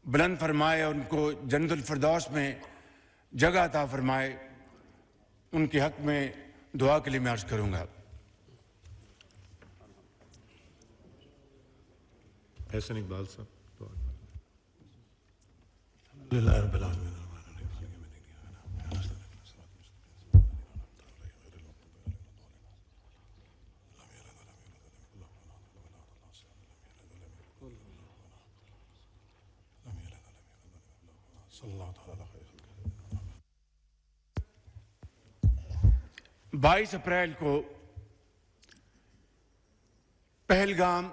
बुलंद फरमाए और उनको जन्नतुल फिरदौस में जगह अता फरमाए, उनके हक में दुआ के लिए मैं अर्ज करूंगा। एहसन इकबाल साहब। बाईस अप्रैल को पहलगाम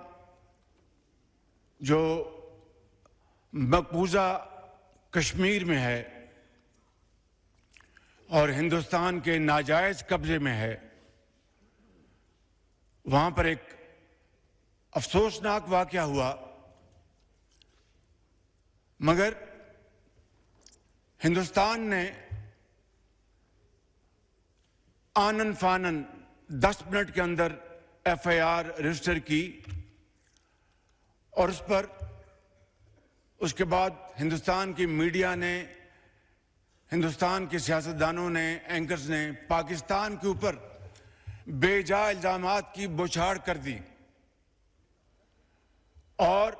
जो मकबूजा कश्मीर में है और हिंदुस्तान के नाजायज कब्जे में है, वहां पर एक अफसोसनाक वाकया हुआ। मगर हिंदुस्तान ने आनन फानन 10 मिनट के अंदर एफआईआर रजिस्टर की और उस पर उसके बाद हिंदुस्तान की मीडिया ने, हिंदुस्तान के सियासतदानों ने, एंकर्स ने पाकिस्तान के ऊपर बेजा इल्जामात की बौछार कर दी और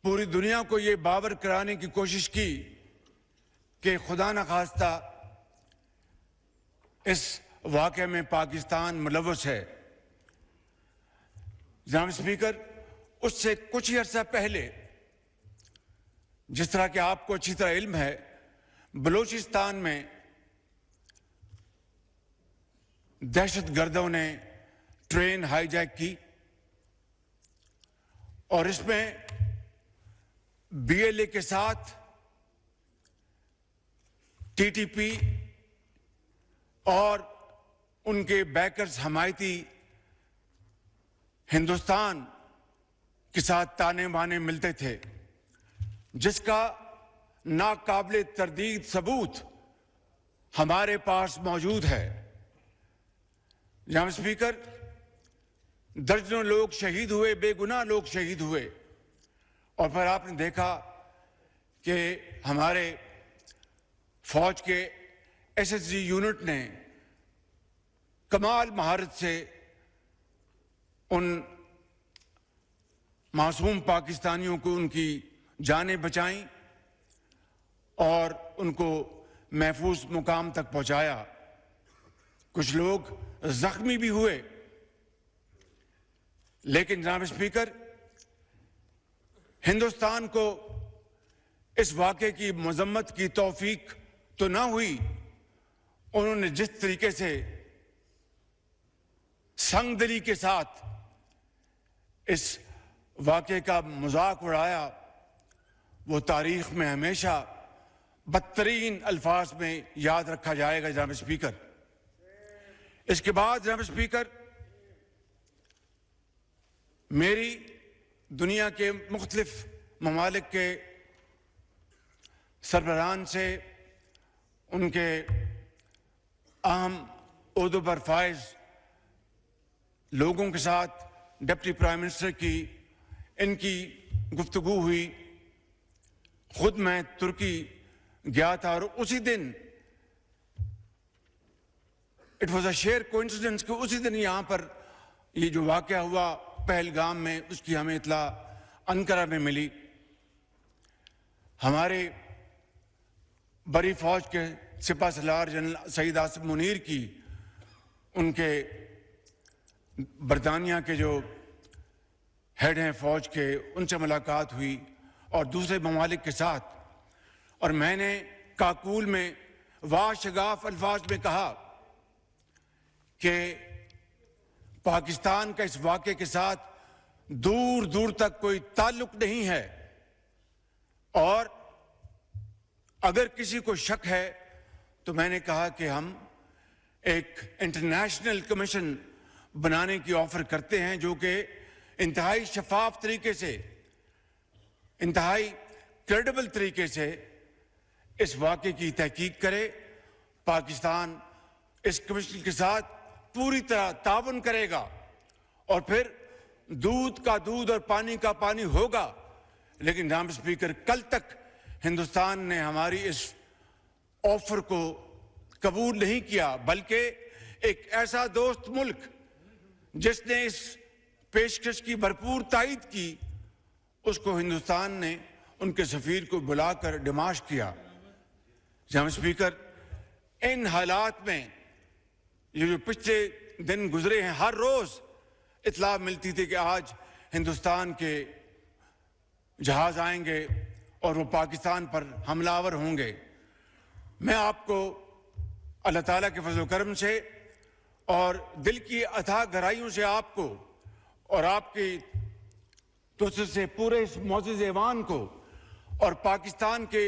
पूरी दुनिया को ये बावर कराने की कोशिश की कि खुदा न खास्ता इस वाक़े में पाकिस्तान मुलव्वस है। जनाब स्पीकर, उससे कुछ ही अर्सा पहले, जिस तरह कि आपको अच्छी तरह इल्म है, बलूचिस्तान में दहशतगर्दों ने ट्रेन हाईजैक की और इसमें बीएलए के साथ टीटीपी और उनके बैकर्स हमायती हिंदुस्तान के साथ ताने बाने मिलते थे, जिसका नाकाबिले तरदीद सबूत हमारे पास मौजूद है। जनाब स्पीकर, दर्जनों लोग शहीद हुए, बेगुनाह लोग शहीद हुए और फिर आपने देखा कि हमारे फौज के एसएसजी यूनिट ने कमाल महारत से उन मासूम पाकिस्तानियों को उनकी जानें बचाईं और उनको महफूज मुकाम तक पहुंचाया। कुछ लोग जख्मी भी हुए, लेकिन जनाब स्पीकर, हिंदुस्तान को इस वाक़े की मजम्मत की तौफीक तो ना हुई। उन्होंने जिस तरीके से संगदिली के साथ इस वाक़े का मजाक उड़ाया, वो तारीख में हमेशा बदतरीन अल्फाज में याद रखा जाएगा। जनाब स्पीकर, इसके बाद जनाब स्पीकर, मेरी दुनिया के मुख्तलिफ ममालिक के सरबराहान से, उनके अहम ओहदों पर फाइज लोगों के साथ, डिप्टी प्राइम मिनिस्टर की इनकी गुफ्तगू हुई। खुद मैं तुर्की गया था और उसी दिन it was a share coincidence कि उसी दिन यहाँ पर ये जो वाक़या हुआ पहलगाम में, उसकी हमें इत्तला अनकरा में मिली। हमारे बड़ी फौज के सिपा सलार जनरल सईद आसिफ मुनीर की, उनके बरतानिया के जो हेड हैं फौज के, उनसे मुलाकात हुई और दूसरे ममालिक के साथ, और मैंने काकूल में वाशगाफ अल्फाज में कहा कि पाकिस्तान का इस वाक़े के साथ दूर दूर तक कोई ताल्लुक नहीं है और अगर किसी को शक है तो मैंने कहा कि हम एक इंटरनेशनल कमीशन बनाने की ऑफर करते हैं जो कि इंतहाई शफाफ तरीके से, इंतहाई क्रेडिबल तरीके से इस वाक़े की तहकीक करे। पाकिस्तान इस कमीशन के साथ पूरी तरह ताउन करेगा और फिर दूध का दूध और पानी का पानी होगा, लेकिन जनाब स्पीकर, कल तक हिंदुस्तान ने हमारी इस ऑफर को कबूल नहीं किया, बल्कि एक ऐसा दोस्त मुल्क जिसने इस पेशकश की भरपूर तायद की, उसको हिंदुस्तान ने उनके सफीर को बुलाकर डिमाश किया। जनाब स्पीकर, इन हालात में ये जो पिछले दिन गुजरे हैं, हर रोज इत्तला मिलती थी कि आज हिंदुस्तान के जहाज आएंगे और वो पाकिस्तान पर हमलावर होंगे। मैं आपको अल्लाह ताला के फजल करम से और दिल की अथाह गहराइयों से आपको और आपकी तोसत से पूरे इस मौजूद ऐवान को और पाकिस्तान के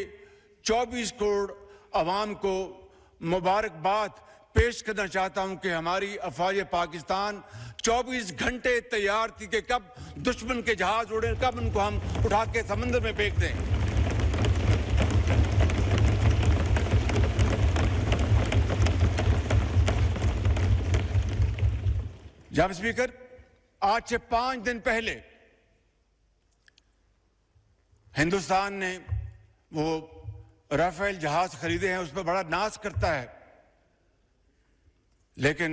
24 करोड़ अवाम को मुबारकबाद पेश करना चाहता हूं कि हमारी अफवाज पाकिस्तान 24 घंटे तैयार थी कि कब दुश्मन के जहाज उड़े, कब उनको हम उठा के समंदर में फेंक दें। जनाब स्पीकर, आज से 5 दिन पहले हिंदुस्तान ने वो राफेल जहाज खरीदे हैं, उस पर बड़ा नाज करता है, लेकिन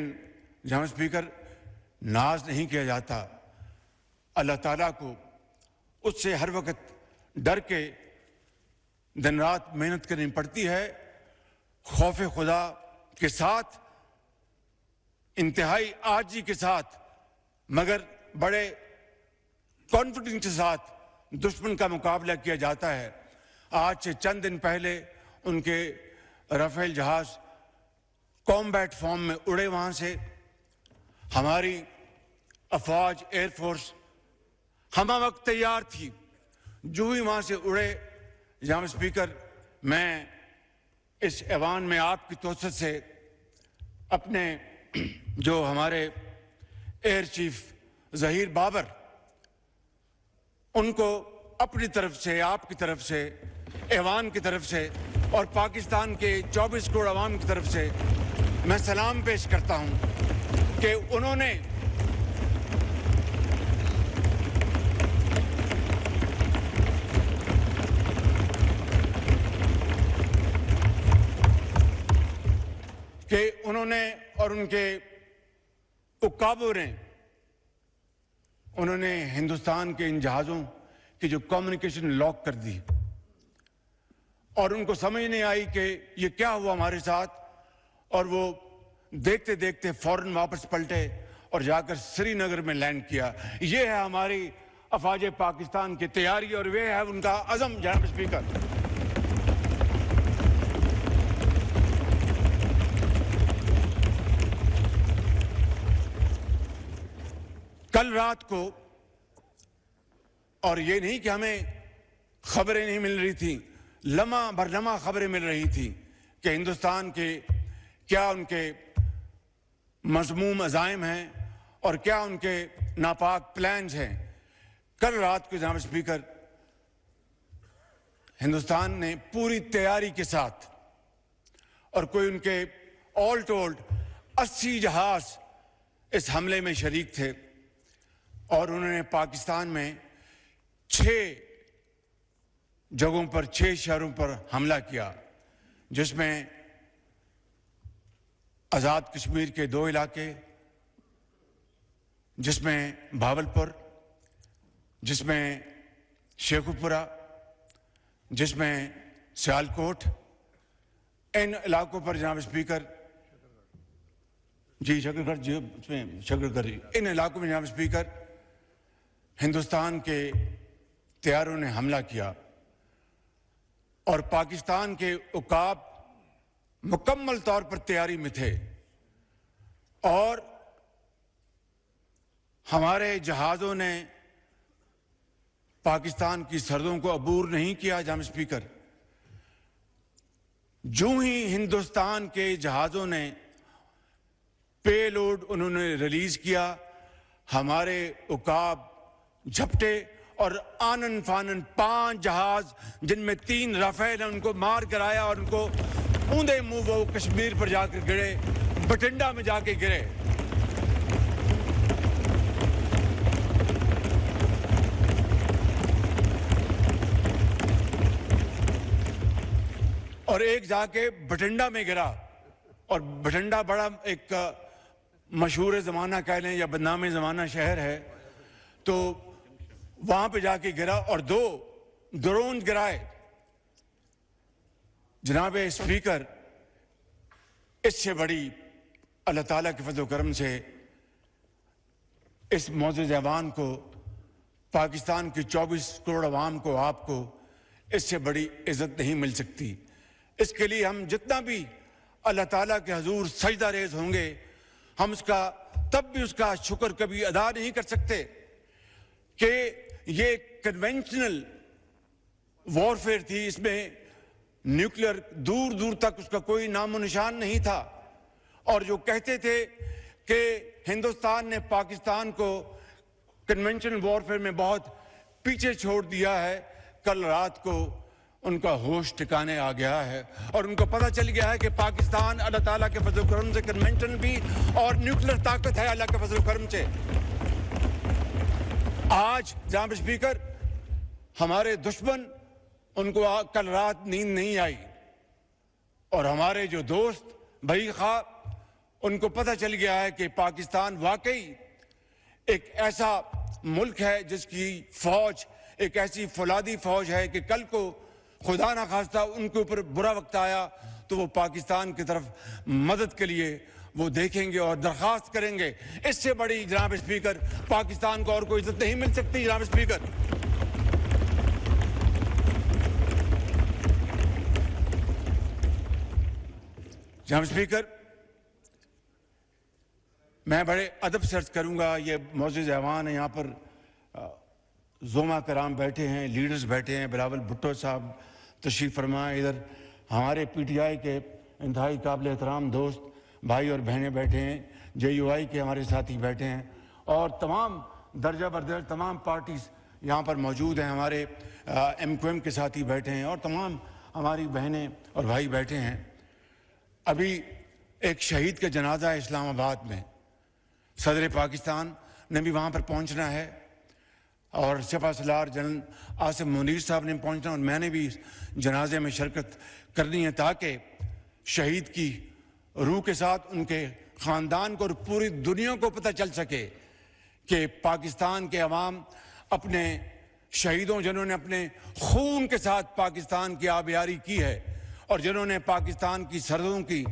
जनाब स्पीकर, नाज नहीं किया जाता। अल्लाह ताला को उससे हर वक्त डर के दिन रात मेहनत करनी पड़ती है, खौफ खुदा के साथ, इंतहाई आजी के साथ, मगर बड़े कॉन्फिडेंस के साथ दुश्मन का मुकाबला किया जाता है। आज से चंद दिन पहले उनके राफेल जहाज कॉम्बैट फॉर्म में उड़े, वहां से हमारी अफवाज एयरफोर्स हमा वक्त तैयार थी। जो ही वहां से उड़े, जनाब स्पीकर, मैं इस ऐवान में आपकी तोसत से अपने जो हमारे एयर चीफ जहीर बाबर, उनको अपनी तरफ से, आपकी तरफ से, ऐवान की तरफ से और पाकिस्तान के 24 करोड़ अवाम की तरफ से मैं सलाम पेश करता हूं कि उन्होंने और उनके उकाबों ने उन्होंने हिंदुस्तान के इन जहाज़ों की जो कम्युनिकेशन लॉक कर दी और उनको समझ नहीं आई कि ये क्या हुआ हमारे साथ, और वो देखते देखते फौरन वापस पलटे और जाकर श्रीनगर में लैंड किया। ये है हमारी अफवाज पाकिस्तान की तैयारी और वे है उनका अज़म। जनाब स्पीकर, कल रात को, और ये नहीं कि हमें खबरें नहीं मिल रही थी, लम्हा भर लम्हा खबरें मिल रही थी कि हिंदुस्तान के क्या उनके मज़मूम अज़ाइम हैं और क्या उनके नापाक प्लान्स हैं। कल रात को जनाब स्पीकर, हिंदुस्तान ने पूरी तैयारी के साथ, और कोई उनके ऑल टोल्ड 80 जहाज इस हमले में शरीक थे, और उन्होंने पाकिस्तान में 6 जगहों पर, 6 शहरों पर हमला किया, जिसमें आज़ाद कश्मीर के 2 इलाके, जिसमें भावलपुर, जिसमें शेखुपुरा, जिसमें सियालकोट, इन इलाकों पर जनाब स्पीकर जी शकरगढ़ जी, उसमें शकरगढ़, इन इलाकों में जनाब स्पीकर हिंदुस्तान के तैयारों ने हमला किया और पाकिस्तान के उकाब मुकम्मल तौर पर तैयारी में थे और हमारे जहाज़ों ने पाकिस्तान की सरहदों को अबूर नहीं किया। जनाब स्पीकर, जो ही हिंदुस्तान के जहाज़ों ने पेलोड उन्होंने रिलीज किया, हमारे उकाब झपटे और आनन फानन 5 जहाज, जिनमें 3 राफेल हैं, उनको मार कराया और उनको ऊंधे मुंह वो कश्मीर पर जाकर गिरे, बठिंडा में जाके गिरे। और एक जाके बठिंडा में गिरा, और बठिंडा बड़ा एक मशहूर ज़माना कह लें या बदनाम ज़माना शहर है, तो वहां पे जाके गिरा और 2 ड्रोन गिराए। जनाब स्पीकर, इससे बड़ी अल्लाह ताला के फजल करम से इस मौजूद ऐवान को, पाकिस्तान की 24 करोड़ अवाम को, आपको इससे बड़ी इज्जत नहीं मिल सकती। इसके लिए हम जितना भी अल्लाह ताला के हजूर सजदा रेज होंगे, हम उसका तब भी उसका शुक्र कभी अदा नहीं कर सकते कि ये कन्वेंशनल वॉरफेयर थी, इसमें न्यूक्लियर दूर दूर तक उसका कोई नामो निशान नहीं था। और जो कहते थे कि हिंदुस्तान ने पाकिस्तान को कन्वेंशनल वॉरफेयर में बहुत पीछे छोड़ दिया है, कल रात को उनका होश ठिकाने आ गया है और उनको पता चल गया है कि पाकिस्तान अल्लाह ताला के फजल करम से कन्वेंशनल भी और न्यूक्लियर ताकत है अल्लाह के फजल करम से। आज जनाब स्पीकर, हमारे दुश्मन, उनको कल रात नींद नहीं आई, और हमारे जो दोस्त भाई खा, उनको पता चल गया है कि पाकिस्तान वाकई एक ऐसा मुल्क है जिसकी फौज एक ऐसी फौलादी फौज है कि कल को खुदा ना खास्ता उनके ऊपर बुरा वक्त आया तो वो पाकिस्तान की तरफ मदद के लिए वो देखेंगे और दरख्वास्त करेंगे। इससे बड़ी जनाब स्पीकर पाकिस्तान को और कोई इज्जत नहीं मिल सकती। जनाब स्पीकर, जनाब स्पीकर, मैं बड़े अदब से अर्ज करूंगा, ये मौजूद ऐवान है, यहाँ पर ज़ोमा कराम बैठे हैं, लीडर्स बैठे हैं, बिलावल भुट्टो साहब तशरीफ़ फरमाए, इधर हमारे PTI के इंतहाई काबिल एहतराम दोस्त भाई और बहनें बैठे हैं, JUI के हमारे साथी बैठे हैं, और तमाम दर्जा बरदर तमाम पार्टीज यहाँ पर मौजूद हैं, हमारे MQM के साथी बैठे हैं और तमाम हमारी बहनें और भाई बैठे हैं। अभी एक शहीद का जनाजा है इस्लामाबाद में, सदर पाकिस्तान ने भी वहाँ पर पहुँचना है और सपा सलार जनरल आसिम मुनीर साहब ने पहुँचना, और मैंने भी इस जनाजे में शिरकत करनी है ताकि शहीद की रूह के साथ उनके ख़ानदान को और पूरी दुनिया को पता चल सके कि पाकिस्तान के अवाम अपने शहीदों, जिन्होंने अपने खून के साथ पाकिस्तान की आबियारी की है और जिन्होंने पाकिस्तान की सरहदों की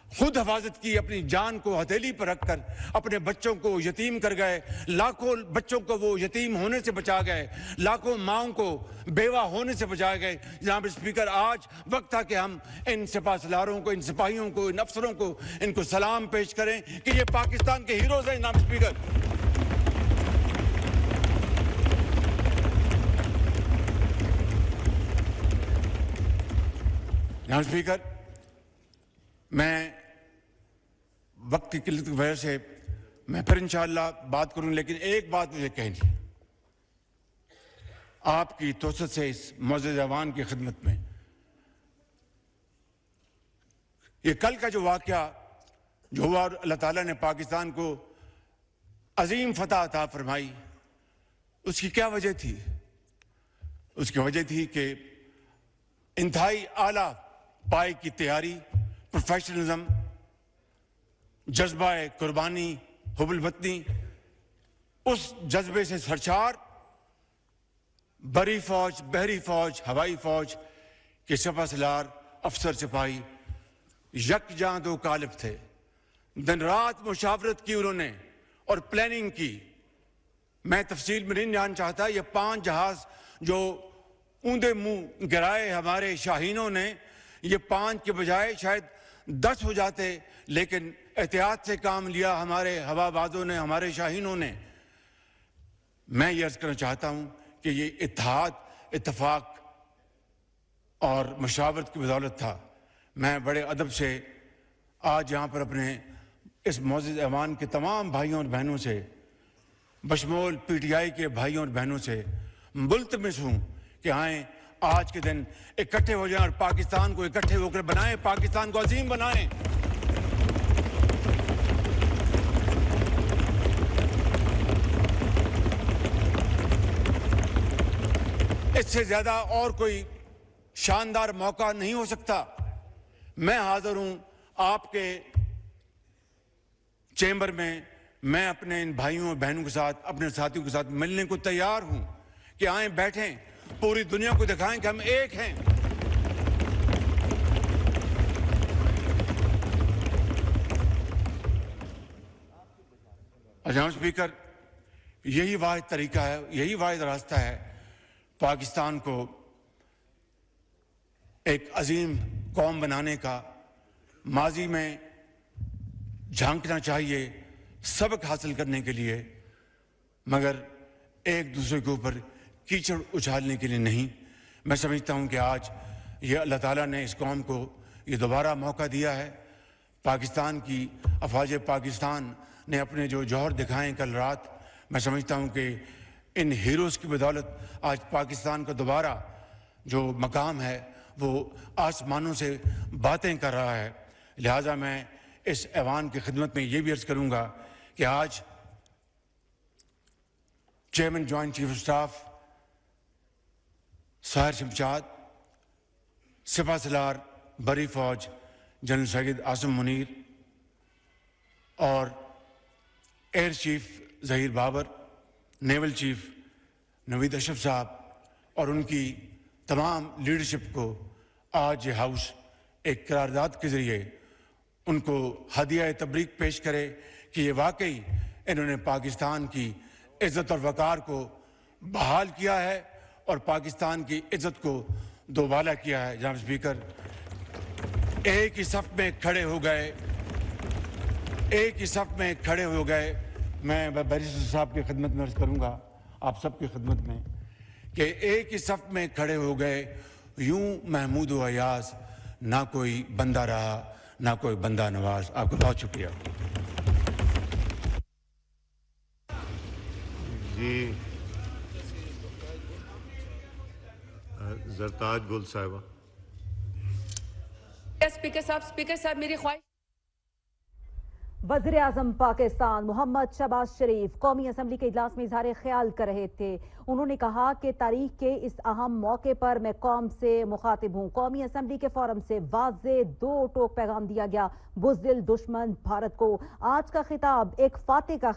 खुद हिफाजत की, अपनी जान को हथेली पर रखकर अपने बच्चों को यतीम कर गए, लाखों बच्चों को वो यतीम होने से बचा गए, लाखों माओं को बेवा होने से बचा गए। जनाब स्पीकर, आज वक्त था कि हम इन सिपा सलारों को, इन सिपाहियों को, इन अफसरों को, इनको सलाम पेश करें कि ये पाकिस्तान के हीरोज हैं। जनाब स्पीकर, जनाब स्पीकर, मैं वक्त की किल्लत की वजह से मैं फिर इंशाअल्लाह बात करूं, लेकिन एक बात मुझे कहनी है आपकी तोसत से इस मौजूद ऐवान की खिदमत में। ये कल का जो वाक़या जो हुआ, अल्लाह ताला ने पाकिस्तान को अजीम फतह अता फरमाई, उसकी क्या वजह थी? उसकी वजह थी कि इंतहाई आला पाए की तैयारी, प्रोफेशनलिज्म, जज्बा कुर्बानी, हुब्बुल वतनी, उस जज्बे से सरचार बरी फौज, बहरी फौज, हवाई फौज के सफा सलार, अफसर सिपाही यकजां दो कालिब थे। दिन रात मुशावरत की उन्होंने और प्लानिंग की। मैं तफसील में नहीं जान चाहता, ये 5 जहाज जो ऊंधे मुंह गिराए हमारे शाहीनों ने, ये 5 के बजाय शायद 10 हो जाते, लेकिन एहतियात से काम लिया हमारे हवाबाजों ने, हमारे शाहीनों ने। मैं ये अर्ज करना चाहता हूं कि ये इत्तेहाद, इत्तफाक और मशावरत की बदौलत था। मैं बड़े अदब से आज यहाँ पर अपने इस मौजूद ऐवान के तमाम भाइयों और बहनों से, बशमूल PTI के भाइयों और बहनों से मुल्तमिस हूँ कि आए आज के दिन इकट्ठे हो जाएं और पाकिस्तान को इकट्ठे होकर बनाएं, पाकिस्तान को अजीम बनाएं। इससे ज्यादा और कोई शानदार मौका नहीं हो सकता। मैं हाजिर हूं आपके चैम्बर में, मैं अपने इन भाइयों और बहनों के साथ, अपने साथियों के साथ मिलने को तैयार हूं कि आए बैठें, पूरी दुनिया को दिखाएं कि हम एक हैं। जनाब स्पीकर, यही वाहिद तरीका है, यही वाहिद रास्ता है पाकिस्तान को एक अजीम कौम बनाने का। माजी में झांकना चाहिए सबक हासिल करने के लिए, मगर एक दूसरे के ऊपर कीचड़ उछालने के लिए नहीं। मैं समझता हूं कि आज ये अल्लाह ताला ने इस कौम को ये दोबारा मौका दिया है। पाकिस्तान की अफवाज पाकिस्तान ने अपने जो जौहर दिखाएं कल रात, मैं समझता हूं कि इन हीरोज़ की बदौलत आज पाकिस्तान का दोबारा जो मकाम है वो आसमानों से बातें कर रहा है। लिहाजा मैं इस ऐवान की खिदमत में ये भी अर्ज़ करूँगा कि आज chairman joint chief of staff Sahir Shamshad, सिपा सलार बरी फौज जनरल सैयद आसिम मुनीर और air chief Zaheer Babar, naval chief Naveed Ashraf साहब और उनकी तमाम लीडरशिप को आज ये हाउस एक करारदाद के ज़रिए उनको हदिया तबरीक पेश करे कि ये वाकई इन्होंने पाकिस्तान की इज़्ज़त और वक़ार को बहाल किया है और पाकिस्तान की इज़्ज़त को दोबाला किया है। जनाब स्पीकर, एक ही सफ़ में खड़े हो गए, एक ही सफ़ में खड़े हो गए। मैं बैरिस्टर साहब की खिदमत में अर्ज़ करूँगा, आप सबकी खिदमत में, कि एक ही सफ़ में खड़े हो गए यूं महमूद व अयाज, ना कोई बंदा रहा ना कोई बंदा नवाज। आपका बहुत शुक्रिया जी। जरताज गुल साहिबा। स्पीकर साहब मेरी ख्वाहिश। वज़ीर आज़म पाकिस्तान मोहम्मद शहबाज शरीफ कौमी असम्बली के इजलास में इजहार ख्याल कर रहे थे। उन्होंने कहा कि तारीख के इस अहम मौके पर मैं कौम से मुखातिब हूँ। कौमी असम्बली के फोरम से वाज़े दो टोक पैगाम दिया गया, बुज़दिल दुश्मन भारत को। आज का खिताब एक फातेह का